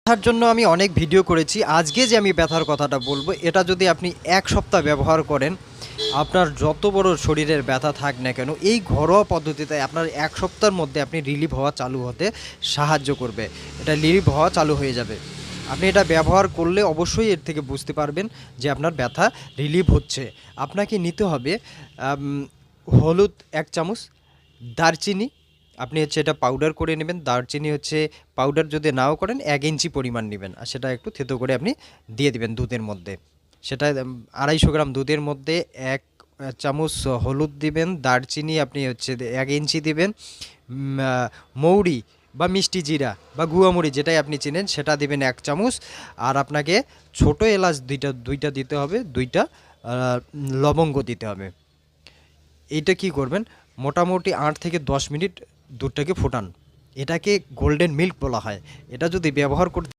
ব্যথার জন্য আমি অনেক ভিডিও করেছি। আজকে যে আমি ব্যথার কথাটা বলবো, এটা যদি আপনি ১ সপ্তাহ ব্যবহার করেন, আপনার যত বড় শরীরের ব্যথা থাক না কেন, এই ঘরোয়া পদ্ধতিতে আপনার ১ সপ্তাহের মধ্যে আপনি রিলিফ হওয়া চালু হতে সাহায্য করবে। এটা রিলিফ হওয়া চালু হয়ে যাবে। আপনি এটা ব্যবহার করলে অবশ্যই এর থেকে বুঝতে পারবেন যে আপনার ব্যথা রিলিফ হচ্ছে। আপনাকে নিতে হবে হলুদ ১ চামচ, দারচিনি আপনি এটা পাউডার করে নেবেন। দারচিনি পাউডার যদি নাও করেন ১ ইঞ্চি পরিমাণ নেবেন, আর সেটা একটু থেতো করে আপনি দিয়ে দিবেন দুধের মধ্যে। সেটা ২৫০ গ্রাম দুধের মধ্যে ১ চামচ হলুদ দিবেন, দারচিনি আপনি ১ ইঞ্চি দিবেন, মৌরি বা মিষ্টি জিরা বা গুঁড়ামুড়ি যেটাই আপনি চেনেন সেটা দিবেন ১ চামচ। আর আপনাকে ছোট এলাচ দুইটা দিতে হবে, ২টা লবঙ্গ দিতে হবে। এইটা কি করবেন, মোটামুটি ৮ থেকে ১০ মিনিট দুধটাকে ফোটান। এটাকে গোল্ডেন মিল্ক বলা হয়। এটা যদি ব্যবহার করতে